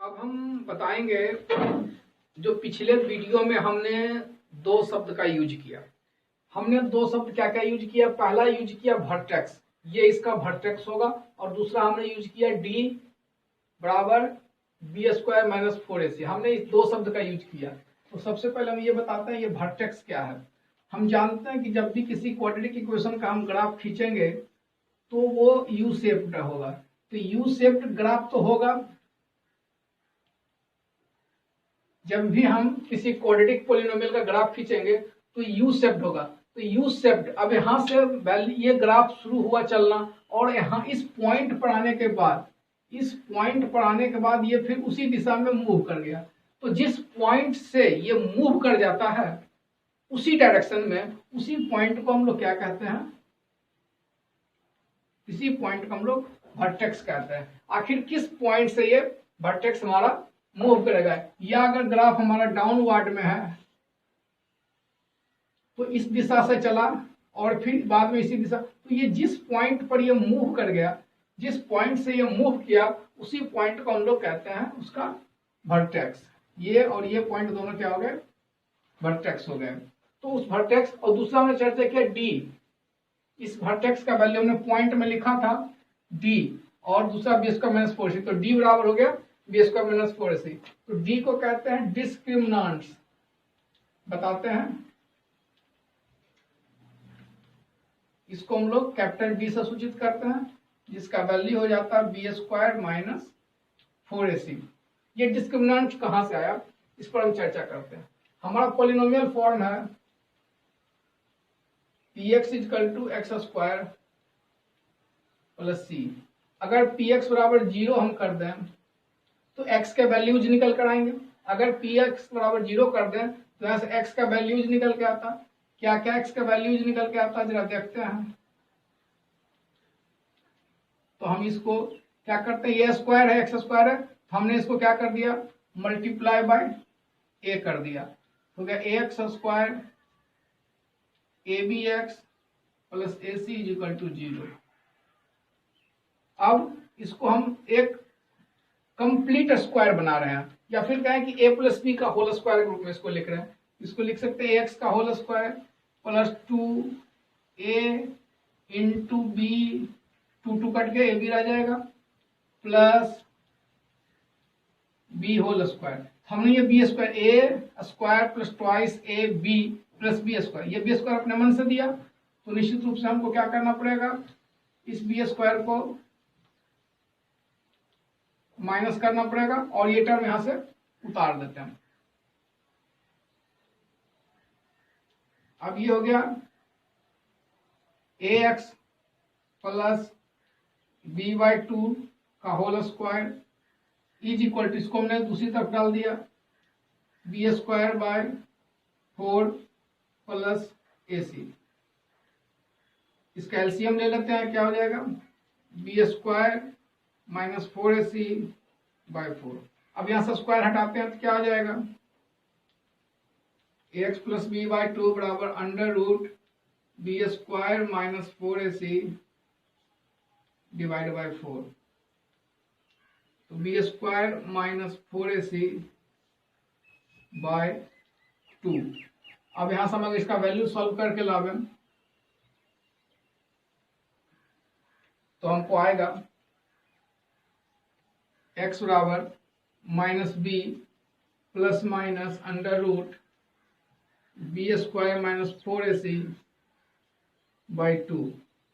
अब हम बताएंगे जो पिछले वीडियो में हमने दो शब्द का यूज किया। हमने दो शब्द क्या क्या यूज किया। पहला यूज किया वर्टेक्स, ये इसका वर्टेक्स होगा, और दूसरा हमने यूज किया डी बराबर बी स्क्वायर माइनस 4ac। हमने इस दो शब्द का यूज किया। तो सबसे पहले हम ये बताते हैं ये वर्टेक्स क्या है। हम जानते हैं कि जब भी किसी क्वाड्रेटिक इक्वेशन का हम ग्राफ खींचेंगे तो वो यू शेप्ड होगा। तो यू शेप्ड ग्राफ तो होगा जब भी हम किसी क्वाड्रेटिक पॉलिनोमियल का ग्राफ खींचेंगे तो यू शेप्ड होगा। तो यू शेप्ड, अब यहां से ये ग्राफ शुरू हुआ चलना और यहाँ इस पॉइंट पर आने के बाद ये फिर उसी दिशा में मूव कर गया। तो जिस पॉइंट से ये मूव कर जाता है उसी डायरेक्शन में, उसी पॉइंट को हम लोग क्या कहते हैं, इसी पॉइंट को हम लोग वर्टेक्स कहते हैं। आखिर किस पॉइंट से ये वर्टेक्स हमारा मूव करेगा, या अगर ग्राफ हमारा डाउनवर्ड में है तो इस दिशा से चला और फिर बाद में इसी दिशा, तो ये जिस पॉइंट पर ये मूव कर गया, जिस पॉइंट से ये मूव किया उसी पॉइंट को हम लोग कहते हैं उसका वर्टेक्स। ये और ये पॉइंट दोनों क्या हो गए, वर्टेक्स हो गए। तो उस वर्टेक्स, और दूसरा हमने चर्चा किया डी। इस वर्टेक्स का वैल्यू हमने पॉइंट में लिखा था डी, और दूसरा बी स्क्वायर माइनस 4ac। तो डी बराबर हो गया बी स्क्वायर माइनस 4ac। तो डी को कहते हैं डिस्क्रिमिनेंट्स, बताते हैं इसको हम लोग कैपिटल डी से सूचित करते हैं, जिसका वैल्यू हो जाता है बी स्क्वायर माइनस 4ac। ये डिस्क्रिमिनेंट कहां से आया इस पर हम चर्चा करते हैं। हमारा पॉलिनोमियल फॉर्म है px equal to x square plus c. अगर px बराबर 0 हम कर दें तो x के वैल्यूज निकल कर आएंगे। अगर px बराबर 0 कर दें तो यहाँ से x का वैल्यूज निकल के आता। क्या क्या x का वैल्यूज निकल के आता जरा देखते हैं। तो हम इसको क्या करते हैं, ये स्क्वायर है, एक्स स्क्वायर है, तो हमने इसको क्या कर दिया, मल्टीप्लाई बाय a कर दिया। हो गया ax square abx plus ac is equal to 0। अब इसको हम एक कंप्लीट स्क्वायर बना रहे हैं, या फिर कहें कि a प्लस बी का होल स्क्वायर के रूप में इसको लिख रहे हैं। इसको लिख सकते हैं ax का whole square plus 2a into b, 2 cut के a भी रह जाएगा, प्लस b होल स्क्वायर। हमने ये b square a square plus twice a b plus b square, ये बी स्क्वायर अपने मन से दिया, तो निश्चित रूप से हमको क्या करना पड़ेगा, इस बी स्क्वायर को माइनस करना पड़ेगा और ये टर्म यहां से उतार देते हैं। अब ये हो गया ax प्लस b/2 का whole square is equal to, इसको हमने दूसरी तरफ डाल दिया, b square by 4 plus ac। इसका एलसीएम ले लेते हैं, क्या हो जाएगा B square minus 4ac bye 4। अब यहां से स्क्वायर हटाते हैं तो क्या हो जाएगा, ax प्लस b/2 बराबर under root b square minus 4ac divide by 4। तो B square minus 4ac bye 2। अब यहां से हम इसका वैल्यू सॉल्व करके लावे तो हमको आएगा x बराबर minus b plus minus under root b square minus 4ac by 2।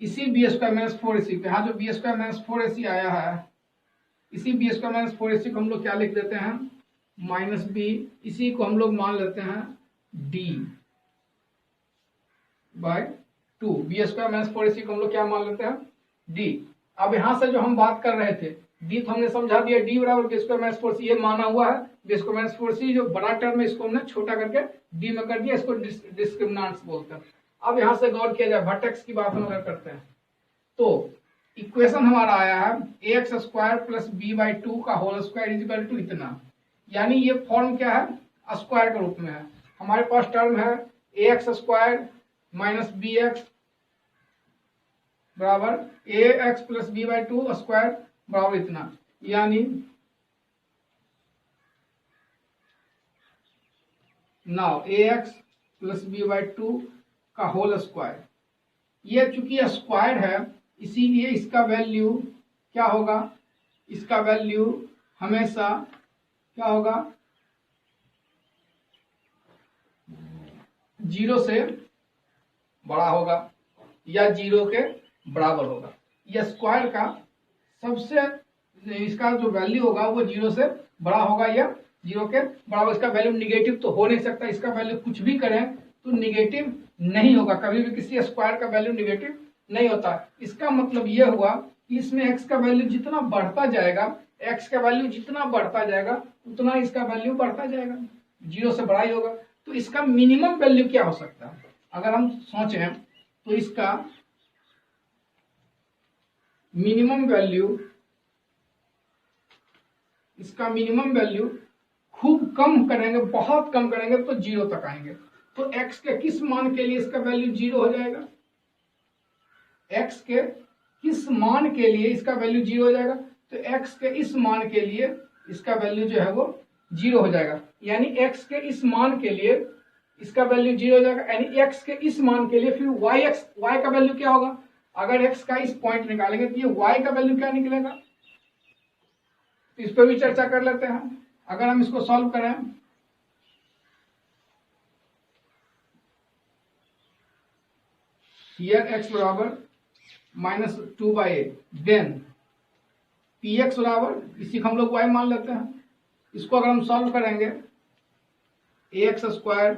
इसी बी स्क्वायर माइनस 4ac को, यहाँ जो बी स्क्वायर माइनस 4ac आया है, इसी बी स्क्वायर माइनस 4ac को हम लोग क्या लिख देते हैं, माइनस बी, इसी को हम लोग मान लेते हैं d by 2। B square minus 4ac को हम लोग क्या मान लेते हैं, डी। अब यहां से जो हम बात कर रहे थे डी, तो हमने समझा दिया डी बराबर बी स्क्वायर माइनस 4c, ये माना हुआ है। बी स्क्वायर माइनस 4c जो बड़ा टर्म है इसको हमने छोटा करके डी में कर दिया, इसको डिस्क्रिमिनेंट्स बोलते हैं। अब यहां से गौर किया जाए, वर्टेक्स की बात हम अगर करते हैं तो इक्वेशन हमारा आया है ax स्क्वायर प्लस b/2 का whole square is equal to इतना, यानी ये फॉर्म क्या है, स्क्वायर के रूप में है। हमारे पास टर्म है ax स्क्वायर माइनस bx बराबर ax प्लस b/2 स्क्वायर बराबर इतना, यानी now a x plus b by 2 का होल स्क्वायर, ये चूंकि स्क्वायर है इसीलिए इसका वैल्यू क्या होगा, इसका वैल्यू हमेशा क्या होगा, 0 से बड़ा होगा या 0 के बराबर होगा। यह स्क्वायर का सबसे इसका जो वैल्यू होगा वो 0 से बड़ा होगा या 0 के बराबर। इसका वैल्यू निगेटिव तो हो नहीं सकता, इसका वैल्यू कुछ भी करें तो निगेटिव नहीं होगा, कभी भी किसी स्क्वायर का वैल्यू निगेटिव नहीं होता। इसका मतलब यह हुआ कि इसमें x का वैल्यू जितना बढ़ता जाएगा, x का वैल्यू जितना बढ़ता जाएगा उतना इसका वैल्यू बढ़ता जाएगा, 0 से बड़ा ही होगा। तो इसका मिनिमम वैल्यू क्या हो सकता है, अगर हम सोचें तो इसका मिनिमम वैल्यू खूब कम करेंगे, बहुत कम करेंगे तो 0 तक आएंगे। तो x के किस मान के लिए इसका वैल्यू 0 हो जाएगा, x के किस मान के लिए इसका वैल्यू 0 हो जाएगा, तो x के इस मान के लिए इसका वैल्यू जो है वो 0 हो जाएगा। यानी x के इस मान के लिए इसका वैल्यू 0 हो जाएगा, यानी x के इस मान के लिए फिर y का वैल्यू क्या होगा, अगर x का इस पॉइंट निकालेंगे तो ये y का वैल्यू क्या निकलेगा, तो इस पर भी चर्चा कर लेते हैं। अगर हम इसको सॉल्व करें, here x बराबर -2/8, देन px बराबर, इसी को हम लोग y मान लेते हैं। इसको अगर हम सॉल्व करेंगे ax square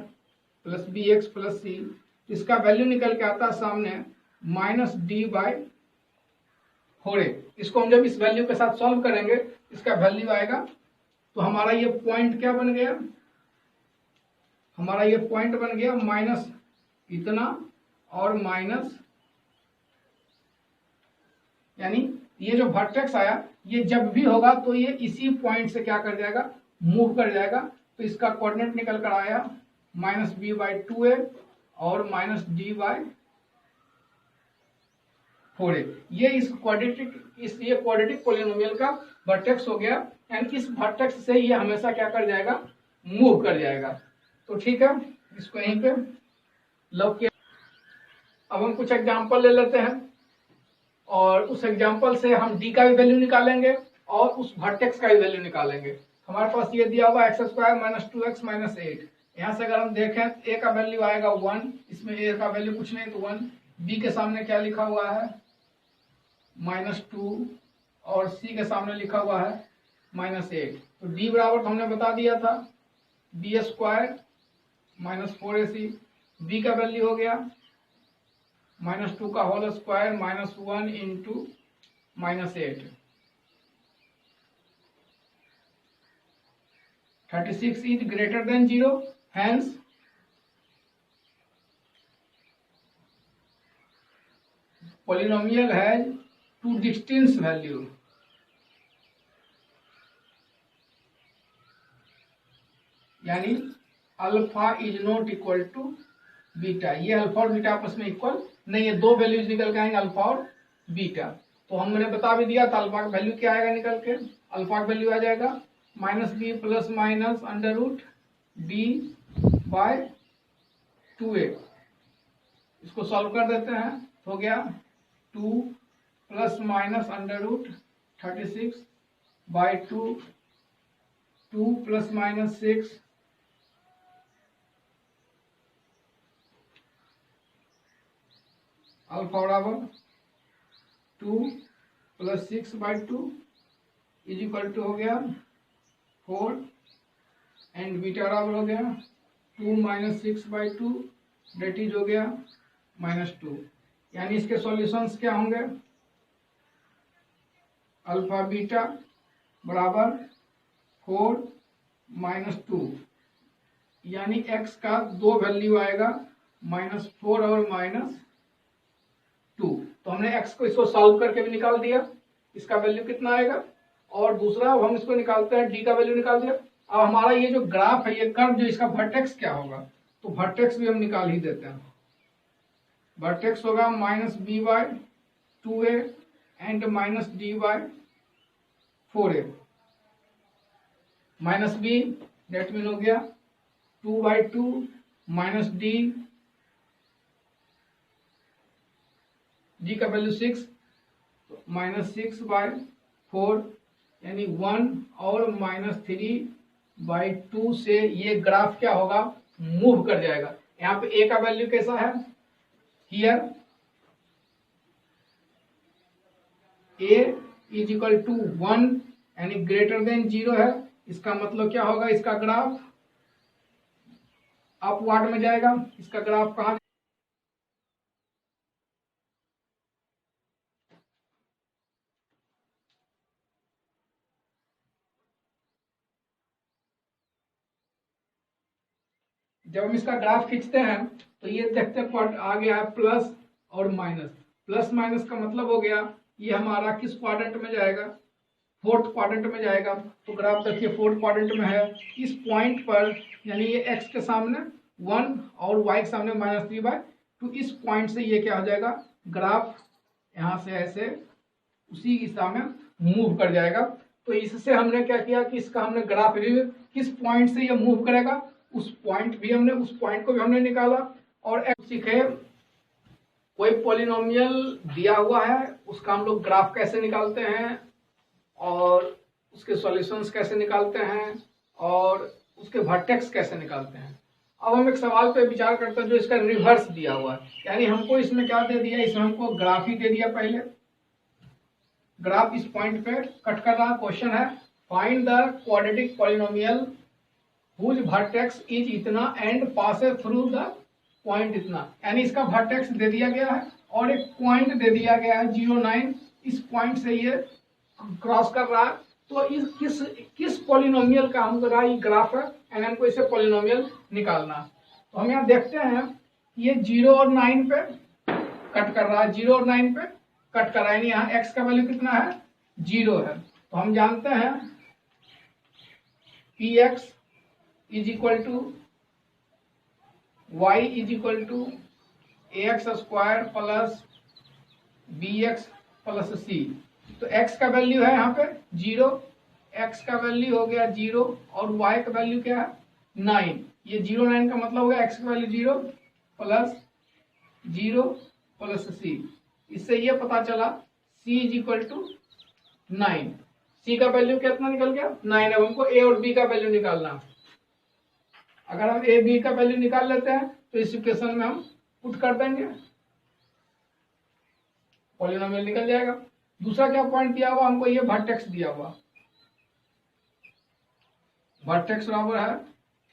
plus b x plus c, इसका वैल्यू निकल के आता है सामने -d/4a। इसको हम जब इस वैल्यू के साथ सॉल्व करेंगे इसका वैल्यू आएगा, तो हमारा ये पॉइंट क्या बन गया, हमारा ये पॉइंट बन गया माइनस इतना और माइनस, यानी ये जो वर्टेक्स आया ये जब भी होगा तो ये इसी पॉइंट से क्या कर जाएगा, मूव कर जाएगा। तो इसका कोऑर्डिनेट निकल कर आया -b/2a और -d/4a। ये इस क्वाड्रेटिक पोलिनोमियल का वर्टेक्स हो गया, यानी इस वर्टेक्स से ये हमेशा क्या कर जाएगा, मूव कर जाएगा। तो ठीक है, इसको यहीं पे लॉक किया। अब हम कुछ एग्जांपल ले लेते हैं और उस एग्जांपल से हम d का भी वैल्यू निकालेंगे और उस वर्टेक्स का भी वैल्यू निकालेंगे। हमारे पास ये दिया हुआ x स्क्वायर -2x -8, यहाँ से अगर हम देखें a का वैल्यू आएगा 1, इसमें a का वैल्यू कुछ नहीं तो 1, b के सामने क्या लिखा हुआ है -2 और c के सामने लिखा हुआ है -8। तो d बराबर तो हमने बता दिया था b स्क्वायर -4ac, b का वैल्यू हो गया -2 का whole square -1 into -8, 36 is greater than 0, hence polynomial has two distinct value, यानी alpha is not equal to beta. ये अल्फा और बीटा आपस में इक्वल नहीं है, दो वैल्यूज निकल के आएंगे अल्फा और बीटा। तो हमने बता भी दिया था अल्फा का वैल्यू क्या आएगा निकल के, अल्फा का वैल्यू आ जाएगा -b प्लस माइनस √d/2a। इसको सॉल्व कर देते हैं, हो गया 2 plus minus √36/2, 2 plus minus 6, alpha बराबर 2 प्लस 6/2 इज इक्वल टू हो गया 4 एंड बीटा बराबर हो गया 2 माइनस 6/2 डेट इज हो गया -2। यानी इसके सॉल्यूशंस क्या होंगे, अल्फा बीटा बराबर 4 -2, यानी x का दो वैल्यू आएगा -4 और -2। तो हमने x को इसको सॉल्व करके भी निकाल दिया, इसका वैल्यू कितना आएगा, और दूसरा हम इसको निकालते हैं d का वैल्यू निकाल दिया। अब हमारा ये जो ग्राफ है, ये कर्व जो इसका वर्टेक्स क्या होगा, तो वर्टेक्स भी हम निकाल ही देते हैं। वर्टेक्स होगा -b/2a and -d/4a। -b that mean हो गया 2/2 माइनस डी का वैल्यू 6, माइनस 6/4 यानी 1 और माइनस 3/2 से ये ग्राफ क्या होगा, मूव कर जाएगा। यहाँ पे ए का वैल्यू कैसा है, here a is equal to 1 यानी ग्रेटर देन 0 है। इसका मतलब क्या होगा, इसका ग्राफ अपवर्ड में जाएगा। इसका ग्राफ कहाँ, जब हम इसका ग्राफ खींचते हैं तो ये देखते हैं आ गया है प्लस और माइनस। प्लस माइनस का मतलब हो गया ये हमारा किस क्वाड्रेंट में जाएगा, फोर्थ क्वाड्रेंट में जाएगा। तो ग्राफ देखिए फोर्थ क्वाड्रेंट में है। इस पॉइंट पर यानी ये एक्स के सामने 1 और वाई के सामने -3/2, इस पॉइंट से ये क्या हो जाएगा, ग्राफ यहाँ से ऐसे उसी दिशा में मूव कर जाएगा। तो इससे हमने क्या किया कि इसका हमने ग्राफ रिव्यू, किस पॉइंट से ये मूव करेगा उस पॉइंट को भी हमने निकाला। और सीखे कोई पॉलिनोमियल दिया हुआ है उसका हम लोग ग्राफ कैसे निकालते हैं और उसके सॉल्यूशंस कैसे निकालते हैं और उसके वर्टेक्स कैसे निकालते हैं। अब हम एक सवाल पे विचार करते हैं जो इसका रिवर्स दिया हुआ है, यानी हमको इसमें क्या दे दिया, इसमें हमको ग्राफ ही दे दिया। पहले ग्राफ इस पॉइंट पे कट कर रहा। क्वेश्चन है find the quadratic polynomial whose vertex is इतना and passes through the point इतना, यानी इसका वर्टेक्स दे दिया गया है और एक पॉइंट दे दिया गया है 0,9। इस पॉइंट से ये क्रॉस कर रहा है। तो इस किस पॉलिनोमियल का हमको ये ग्राफ है एंड हमको इसे पॉलिनोमियल निकालना। तो हम यहाँ देखते हैं ये 0 और 9 पे कट कर रहा है, 0 और 9 पे कट कर रहा है। यहाँ x का वैल्यू कितना है, 0 है। तो हम जानते हैं px is equal to y is equal to ax² plus bx plus c। तो x का वैल्यू है यहाँ पे 0, x का वैल्यू हो गया 0 और y का वैल्यू क्या है 9। ये 0 9 का मतलब हो गया x का वैल्यू 0 प्लस c। इससे ये पता चला c is equal to 9। c का वैल्यू कितना निकल गया 9। अब हमको a और b का वैल्यू निकालना। अगर हम a b का वैल्यू निकाल लेते हैं तो इस इक्वेशन में हम पुट कर देंगे, पॉलिनोमियल निकल जाएगा। दूसरा क्या पॉइंट दिया हुआ हमको, ये वर्टेक्स दिया हुआ, वर्टेक्स बराबर है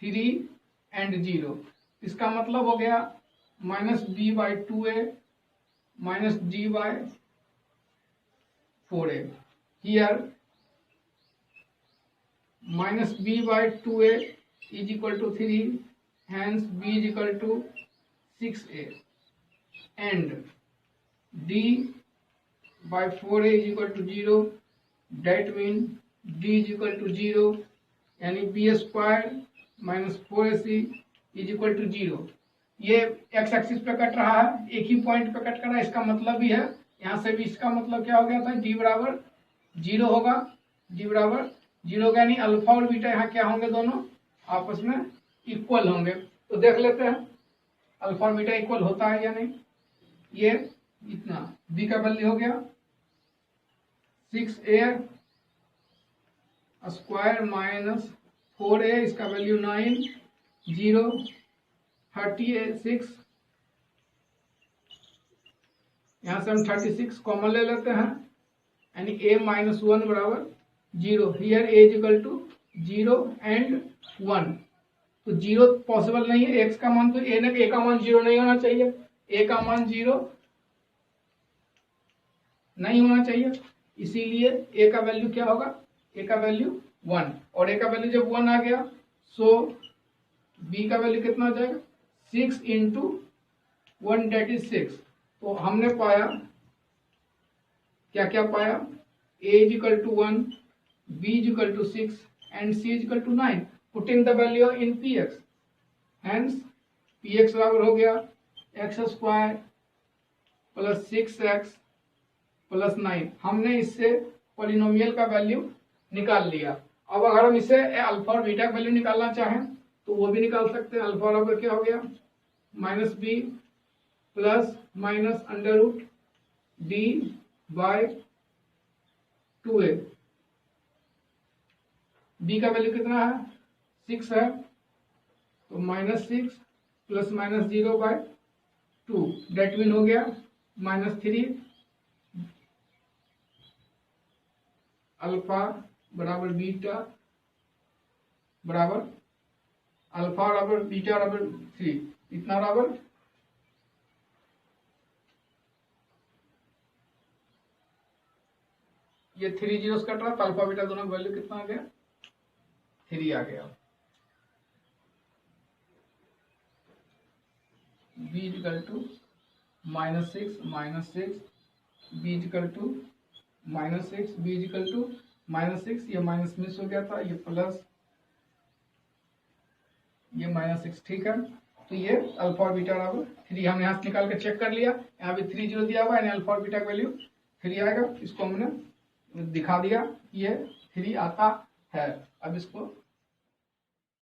3 and 0। इसका मतलब हो गया -b/2a minus d/4a। Here -b/2a is equal to 3, hence b is equal to 6a and d/4a is equal to 0, that means d is equal to 0 यानी b² minus 4ac is equal to 0। ये x axis पे cut रहा है, एक ही point पे cut कर रहा है। इसका मतलब भी है यहाँ से भी इसका मतलब क्या हो गया था, d बराबर 0 होगा, d बराबर 0 होगा यानी अल्फा और बीटा यहाँ क्या होंगे, दोनों आपस में इक्वल होंगे। तो देख लेते हैं अल्फा और बीटा इक्वल होता है या नहीं। ये इतना b का वैल्यू हो गया 6a² माइनस 4a, इसका वैल्यू 9, 0, 36। यहाँ से हम 36 कॉमन ले लेते हैं यानी a - 1 बराबर 0। Here a is equal to 0 and 1। तो 0 पॉसिबल नहीं है, x का मान तो a का मान 0 नहीं होना चाहिए, a का मान 0 नहीं होना चाहिए। इसीलिए a का वैल्यू क्या होगा, a का वैल्यू 1 और a का वैल्यू जब 1 आ गया सो b का वैल्यू कितना हो जाएगा 6 × 1 that is 6। तो हमने पाया क्या क्या पाया, a is equal to 1, b is equal to 6 and c is equal to 9, putting the value in px, hence px बराबर हो गया x² प्लस 6x प्लस 9। हमने इससे पॉलिनोमियल का वैल्यू निकाल लिया। अब अगर हम इसे अल्फा और बीटा का वैल्यू निकालना चाहें तो वो भी निकाल सकते हैं। अल्फा बराबर क्या हो गया, minus b plus minus under root d by 2a। B का वैल्यू कितना है, 6 है, तो -6 प्लस माइनस 0/2 डेट मीन हो गया -3 अल्फा बराबर बीटा बराबर अल्फा बराबर बीटा बराबर 3, इतना बराबर ये 3 जीरोस कट रहा, तो अल्फा बीटा दोनों का वैल्यू कितना आ गया, 3 आ गया। b equal to -6 b equal to -6 b equal to -6, ये माइनस मिस हो गया था, ये प्लस ये -6, ठीक है। तो ये अल्फा और बीटा बराबर 3 हमने यहाँ से निकाल के चेक कर लिया, यहाँ पे 3 जीरो दिया हुआ है, अल्फा और बीटा का वैल्यू 3 आएगा। इसको हमने दिखा दिया, ये 3 आता है। अब इसको